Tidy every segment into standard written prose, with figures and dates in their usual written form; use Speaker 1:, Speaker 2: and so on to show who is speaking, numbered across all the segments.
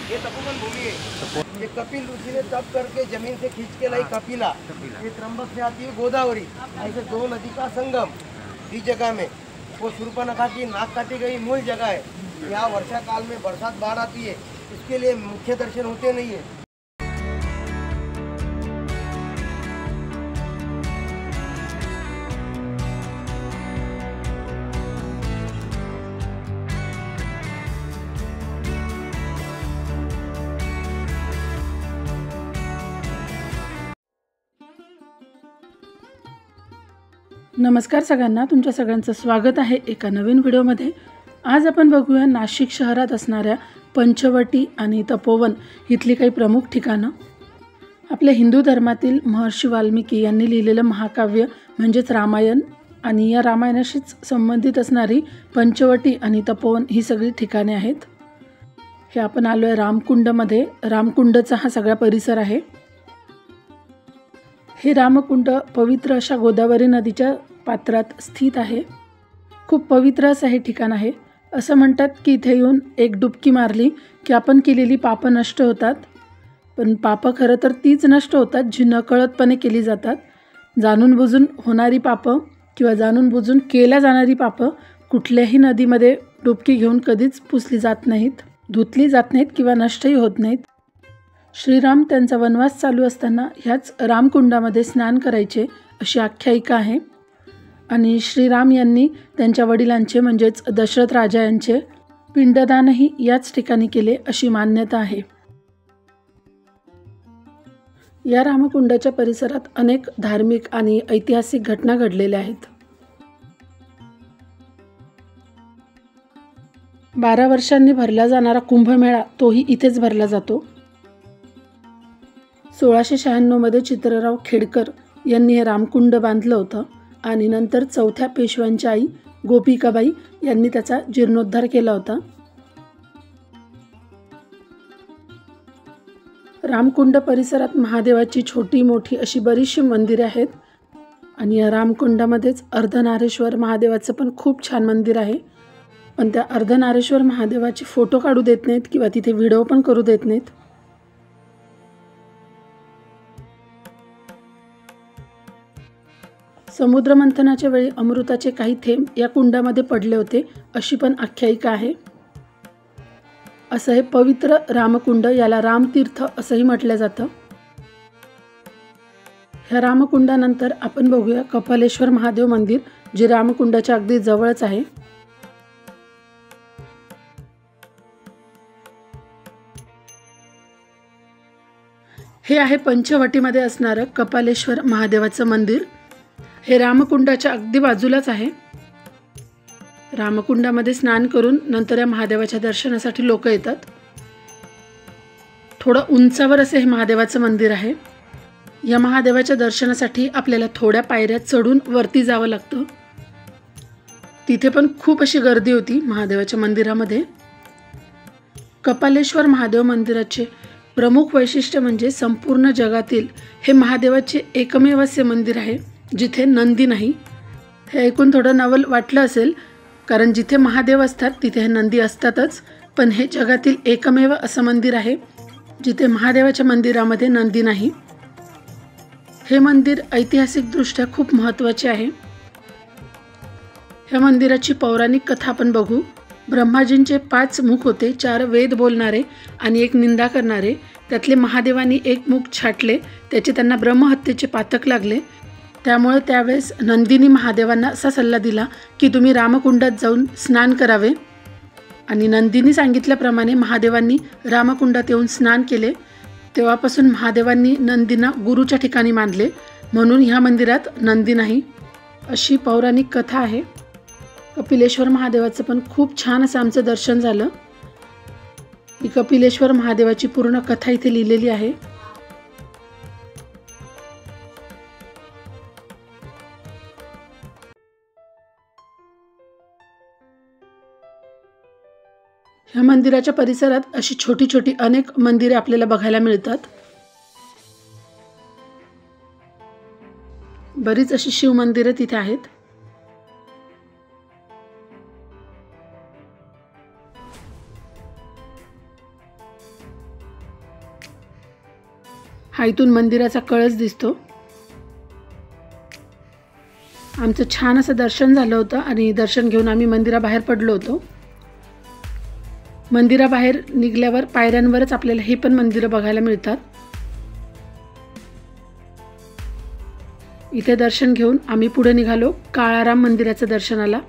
Speaker 1: ये तपोवन भूमि है। ये कपिल ऋषि ने तप करके जमीन से खींच के लाई कपिला। ये त्र्यंबक से आती है गोदावरी। ऐसे दो नदी का संगम इस जगह में। वो शूर्पणखा की नाक काटी गई मूल जगह है। यहाँ वर्षा काल में बरसात बाढ़ आती है, इसके लिए मुख्य दर्शन होते नहीं है।
Speaker 2: नमस्कार सगळ्यांना, तुमच्या सगळ्यांचं स्वागत आहे एका नवीन व्हिडिओमध्ये। आज आपण बघूया नाशिक शहरात असणाऱ्या पंचवटी आणि तपोवन इथली काही प्रमुख ठिकाणं। आपल्या हिंदू धर्मातील महर्षी वाल्मिकी यांनी लिहिलेलं महाकाव्य म्हणजेच रामायण आणि या रामायणाशीच संबंधित असणारी पंचवटी आणि तपोवन ही सगळी ठिकाणे आहेत। हे आपण आलोय रामकुंडमध्ये। रामकुंडचा हा सगळा परिसर आहे। हे रामकुंड पवित्र अशा गोदावरी नदीच्या पात्रात स्थित आहे। खूप पवित्र असं हे ठिकाण आहे। असं म्हणतात की इथे येऊन एक डुबकी मारली की आपण केलेली पापं नष्ट होतात। पण पापं खरं तर तीच नष्ट होतात जी नकळतपणे केली जातात। जाणून बुजून होणारी पापं किंवा जाणून बुजून केल्या जाणारी पापं कुठल्याही नदीमध्ये डुबकी घेऊन कधीच पुसली जात नाहीत, धुतली जात नाहीत किंवा नष्टही होत नाहीत। श्रीराम त्यांचा वनवास चालू असताना ह्याच रामकुंडामध्ये स्नान करायचे अशी आख्यायिका आहे। आणि श्रीराम यांनी त्यांच्या वडिलांचे म्हणजेच दशरथ राजा यांचे पिंडदानही याच ठिकाणी केले अशी मान्यता आहे। या रामकुंडाच्या परिसरात अनेक धार्मिक आणि ऐतिहासिक घटना घडलेल्या आहेत। 12 वर्षांनी भरला जाणारा कुंभमेळा तोही इथेच भरला जातो। 1696 मध्ये चित्रराव खेडकर यांनी हे रामकुंड बांधलं होतं आणि नंतर चौथ्या पेशव्यांची आई गोपिकाबाई यांनी त्याचा जीर्णोद्धार केला होता। रामकुंड परिसरात महादेवाची छोटी मोठी अशी बरीचशी मंदिरे आहेत आणि या रामकुंडामध्येच अर्धनारेश्वर महादेवाचं पण खूप छान मंदिर आहे। पण त्या अर्धनारेश्वर महादेवाचे फोटो काढू देत नाहीत किंवा तिथे व्हिडिओ पण करू देत नाहीत। समुद्रमंथनाच्या वेळी अमृताचे काही थेंब या कुंडामध्ये पडले होते अशी पण आख्यायिका आहे। असं हे पवित्र रामकुंड याला रामतीर्थ असंही म्हटलं जातं। ह्या रामकुंडानंतर आपण बघूया कपालेश्वर महादेव मंदिर, जे रामकुंडाच्या अगदी जवळच आहे। हे आहे पंचवटीमध्ये असणारं कपालेश्वर महादेवाचं मंदिर। हे रामकुंडाच्या अगदी बाजूलाच आहे। रामकुंडामध्ये स्नान करून नंतर या महादेवाच्या दर्शनासाठी लोक येतात। थोडं उंचावर असे हे महादेवाचं मंदिर आहे। या महादेवाच्या दर्शनासाठी आपल्याला थोड्या पायऱ्या चढून वरती जावं लागतं। तिथे पण खूप अशी गर्दी होती महादेवाच्या मंदिरामध्ये। कपालेश्वर महादेव मंदिराचे प्रमुख वैशिष्ट्य म्हणजे संपूर्ण जगातील हे महादेवाचे एकमेव असे मंदिर आहे जिथे नंदी नाही। हे ऐकून थोडं नवल वाटलं असेल, कारण जिथे महादेव असतात तिथे हे नंदी असतातच, पण हे जगातील एकमेव असं मंदिर आहे जिथे महादेवाच्या मंदिरामध्ये नंदी नाही। हे मंदिर ऐतिहासिकदृष्ट्या खूप महत्त्वाचे आहे। ह्या मंदिराची पौराणिक कथा आपण बघू। ब्रह्माजींचे 5 मुख होते, 4 वेद बोलणारे आणि 1 निंदा करणारे। त्यातले महादेवांनी 1 मुख छाटले, त्याचे त्यांना ब्रह्महत्येचे पातक लागले। त्यामुळे त्यावेळेस नंदीनी महादेवांना असा सल्ला दिला की तुम्ही रामकुंडात जाऊन स्नान करावे। आणि नंदीनी सांगितल्याप्रमाणे महादेवांनी रामकुंडात येऊन स्नान केले। तेव्हापासून महादेवांनी नंदींना गुरुच्या ठिकाणी मानले, म्हणून ह्या मंदिरात नंदी नाही अशी पौराणिक कथा आहे। कपिलेश्वर महादेवाचं पण खूप छान असं आमचं दर्शन झालं। ही कपिलेश्वर महादेवाची पूर्ण कथा इथे लिहिलेली आहे। ह्या मंदिराच्या परिसरात अशी छोटी छोटी अनेक मंदिरे आपल्याला बघायला मिळतात। बरीच अशी शिव मंदिरे तिथे आहेत। हा इथून मंदिराचा कळस दिसतो. आमचं छान असं दर्शन झालं होतं आणि दर्शन घेऊन आम्ही मंदिराबाहेर पडलो होतो. मंदिराबाहेर निघाल्यावर पायऱ्यांवरच आपल्याला हे पण मंदिरं बघायला मिळतात. इथे दर्शन घेऊन आम्ही पुढे निघालो काळाराम मंदिराचं दर्शनाला.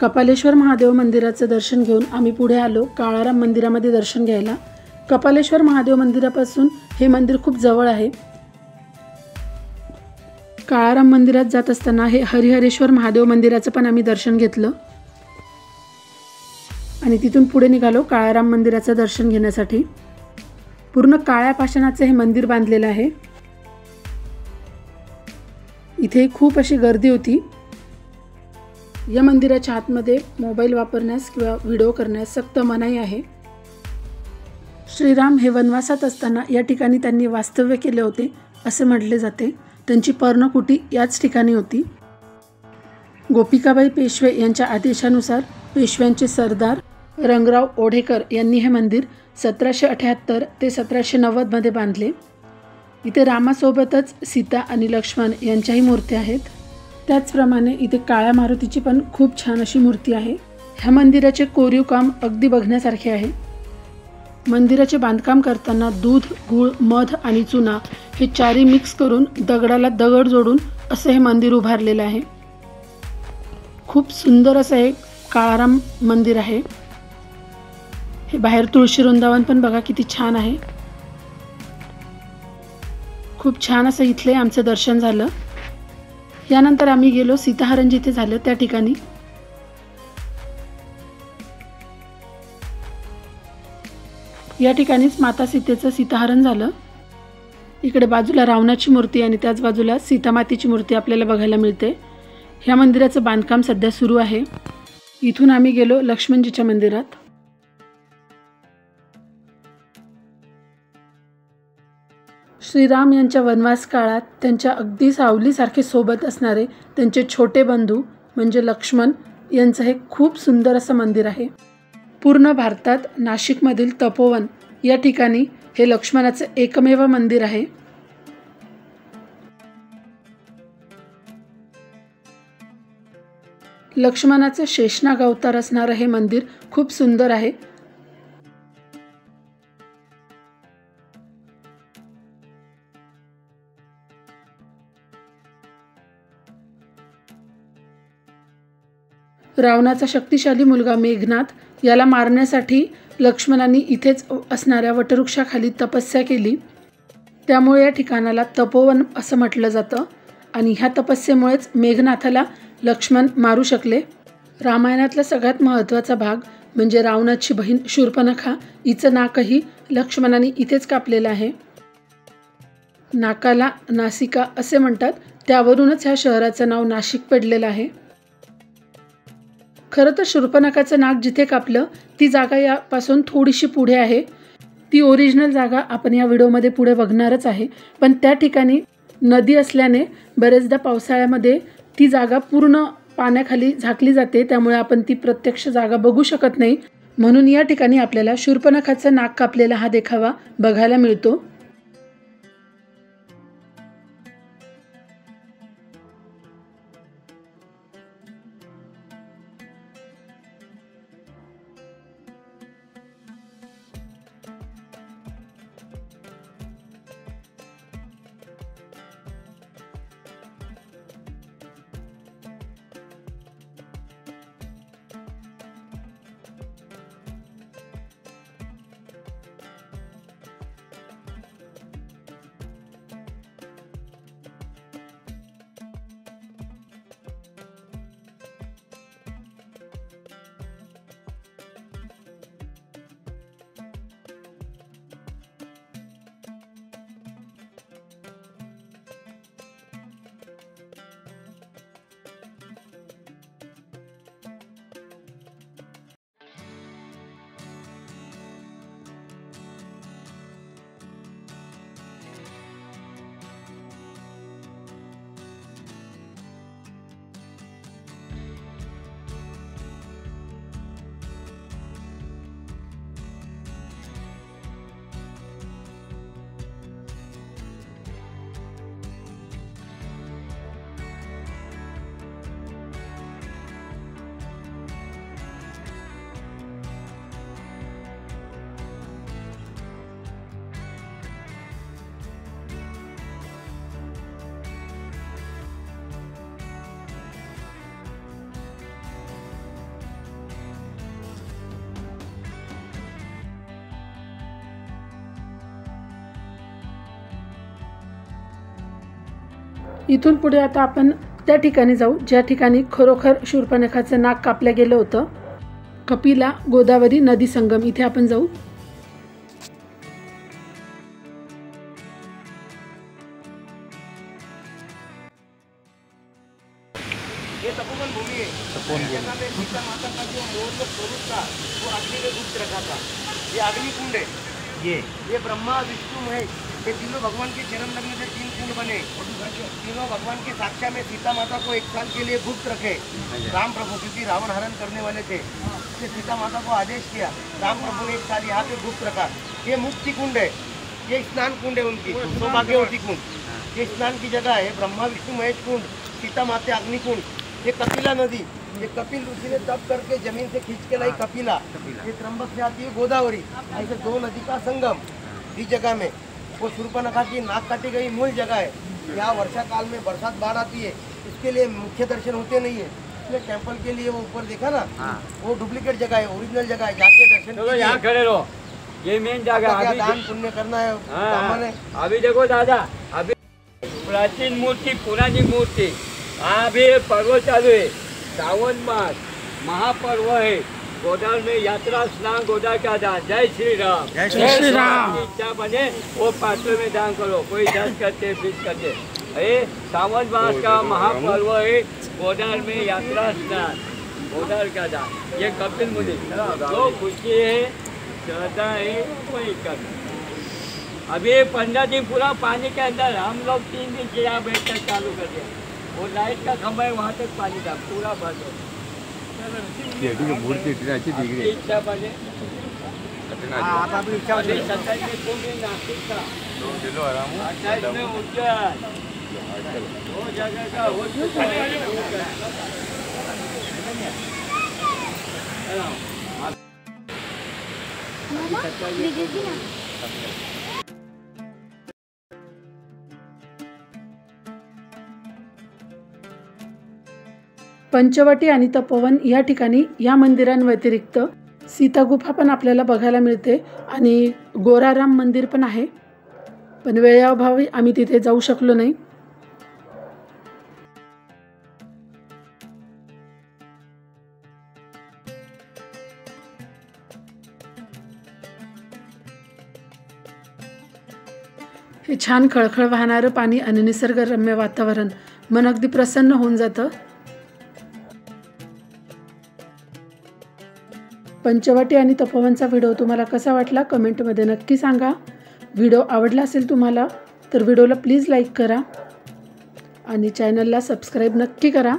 Speaker 2: कपालेश्वर महादेव मंदिराचं दर्शन घेऊन आम्ही पुढे आलो काळाराम मंदिरामध्ये दर्शन घ्यायला. कपालेश्वर महादेव मंदिरापासून हे मंदिर खूप जवळ आहे. काळाराम मंदिरात जात असताना हे हरिहरेश्वर महादेव मंदिराचं पण आम्ही दर्शन घेतलं आणि तिथून पुढे निघालो काळाराम मंदिराचं दर्शन घेण्यासाठी. पूर्ण काळ्या पाषाणाचं हे मंदिर बांधलेलं आहे. इथे खूप अशी गर्दी होती. या मंदिराच्या आतमध्ये मोबाईल वापरण्यास किंवा व्हिडिओ करण्यास सक्त मनाई आहे. श्रीराम हे वनवासात असताना या ठिकाणी त्यांनी वास्तव्य केले होते असे म्हटले जाते. त्यांची पर्णकुटी याच ठिकाणी होती. गोपिकाबाई पेशवे यांच्या आदेशानुसार पेशव्यांचे सरदार रंगराव ओढेकर यांनी हे मंदिर 1778 ते 1790 मध्ये बांधले. इथे रामासोबतच सीता आणि लक्ष्मण यांच्याही मूर्ती आहेत. त्याचप्रमाणे इथे काळ्या मारुतीची पण खूप छान अशी मूर्ती आहे. ह्या मंदिराचे कोरीव काम अगदी बघण्यासारखे आहे. मंदिराचे बांधकाम करताना दूध, गूळ, मध आणि चुना हे चारी मिक्स करून दगडाला दगड जोडून असं हे मंदिर उभारलेलं आहे. खूप सुंदर असं हे काळाराम मंदिर आहे. हे बाहेर तुळशी वृंदावन पण बघा किती छान आहे. खूप छान असं इथले आमचं दर्शन झालं. यानंतर आम्ही गेलो सीताहरण जिथे झालं त्या ठिकाणी. या ठिकाणीच माता सीतेचं सीताहरण झालं. इकडे बाजूला रावणाची मूर्ती आणि त्याच बाजूला सीतामातेची मूर्ती आपल्याला बघायला मिळते. ह्या मंदिराचं बांधकाम सध्या सुरू आहे. इथून आम्ही गेलो लक्ष्मणजीच्या मंदिरात. श्रीराम यांच्या वनवास काळात त्यांच्या अगदी सावलीसारखे सोबत असणारे त्यांचे छोटे बंधू म्हणजे लक्ष्मण यांचं हे खूप सुंदर असं मंदिर आहे. पूर्ण भारतात नाशिकमधील तपोवन या ठिकाणी हे लक्ष्मणाचं एकमेव मंदिर आहे. लक्ष्मणाचं शेषनाग अवतार असणारं हे मंदिर खूप सुंदर आहे. रावणाचा शक्तिशाली मुलगा मेघनाथ याला मारण्यासाठी लक्ष्मणांनी इथेच असणाऱ्या वटवृक्षाखाली तपस्या केली. त्यामुळे या ठिकाणाला तपोवन असं म्हटलं जातं आणि ह्या तपस्येमुळेच मेघनाथाला लक्ष्मण मारू शकले. रामायणातला सगळ्यात महत्त्वाचा भाग म्हणजे रावणाची बहीण शूर्पणखा हिचं नाकही लक्ष्मणाने इथेच कापलेलं आहे. नाकाला नासिका असे म्हणतात. त्यावरूनच ह्या शहराचं नाव नाशिक पडलेलं आहे. खरं तर शूर्पणखाचं नाक जिथे कापलं ती जागा यापासून थोडीशी पुढे आहे. ती ओरिजिनल जागा आपण या व्हिडिओमध्ये पुढे बघणारच आहे. पण त्या ठिकाणी नदी असल्याने बरेचदा पावसाळ्यामध्ये ती जागा पूर्ण पाण्याखाली झाकली जाते. त्यामुळे आपण ती प्रत्यक्ष जागा बघू शकत नाही. म्हणून या ठिकाणी आपल्याला शूर्पणखाचं नाक कापलेला हा देखावा बघायला मिळतो. इथून पुढे आता आपण त्या ठिकाणी जाऊ ज्या ठिकाणी खरोखर शूर्पणखाचं नाक कापलं गेलं होतं. कपिला गोदावरी नदी संगम इथे आपण जाऊ.
Speaker 1: ये तपोवन भूमि है. जगह में सीता माता का जो मूल स्वरूप था वो अग्नि में गुप्त रखा था. ये अग्नि कुंड है. ये ब्रह्मा विष्णु महेश ये तीनों भगवान के जन्म लगने से 3 कुंड बने. तीनों भगवान के साक्षा में सीता माता को 1 साल के लिए गुप्त रखे. राम प्रभु क्योंकि रावण हरण करने वाले थे इसलिए सीता माता को आदेश किया. राम प्रभु ने 1 साल यहाँ पे गुप्त रखा. ये मुक्ति कुंड है. ये स्नान कुंड है उनकी सौभाग्यवती कुंड. ये स्नान की जगह है. ब्रह्मा विष्णु महेश कुंड, सीता माता अग्नि कुंड. ये कपिला नदी, ये कपिल ऋषि ने तप करके जमीन से खींच के लाई कपिला. ये त्र्यंबक से आती है गोदावरी. ऐसे 2 नदी का संगम इस जगह में. वो शूर्पणखा की नाक काटी गई मूल जगह है. यहाँ वर्षा काल में बरसात बाढ़ आती है, इसके लिए मुख्य दर्शन होते नहीं है. इसलिए टेम्पल के लिए वो ऊपर देखा ना, वो डुप्लीकेट जगह है, ओरिजिनल जगह है. जाके दर्शन
Speaker 3: चलो यहाँ खड़े रहो, ये मेन जगह. अभी
Speaker 1: दान पुण्य करना है.
Speaker 3: हाँ, अभी देखो दादा, अभी प्राचीन मूर्ति, पुरानी मूर्ति. अभी पर्व चालू है, सावन मास महापर्व है. गोदावरी में यात्रा स्नान, गोदावरी का दान. जय श्री राम.
Speaker 1: जय श्री राम.
Speaker 3: इच्छा बने वो पात्रों में दान करो. कोई 10 करते 20 करते. ये सावन मास का महापर्व है. गोदावरी में यात्रा स्नान, गोदावरी का दान. ये कपिल मुनि जो खुशी है, श्रद्धा है, वही करना. अभी 15 दिन पूरा पानी के अंदर. हम लोग 3 दिन से यहाँ बैठ कर चालू कर दिया. वो लाइट का खंभा है, वहाँ तक पानी था पूरा बंद हो.
Speaker 4: मूर्ती
Speaker 3: इच्छा बने
Speaker 1: आता आपली इच्छा होती है.
Speaker 3: 27 में कुंभ है नासिक का, 28 में उज्जैन. वो जगह का हो चुका है.
Speaker 2: पंचवटी आणि तपोवन या ठिकाणी या मंदिरांव्यतिरिक्त सीता गुफा पण आपल्याला बघायला मिळते आणि गोराराम मंदिर पण आहे. पण वेळेअभावी आम्ही तिथे जाऊ शकलो नाही. हे छान खळखळ वाहणारं पाणी आणि निसर्गरम्य वातावरण मन अगदी प्रसन्न होऊन जातं. पंचवटी आणि तपोवनचा व्हिडिओ तुम्हाला कसा वाटला कमेंटमध्ये नक्की सांगा. व्हिडिओ आवडला असेल तुम्हाला तर व्हिडिओला प्लीज लाईक करा आणि चॅनलला सबस्क्राईब नक्की करा.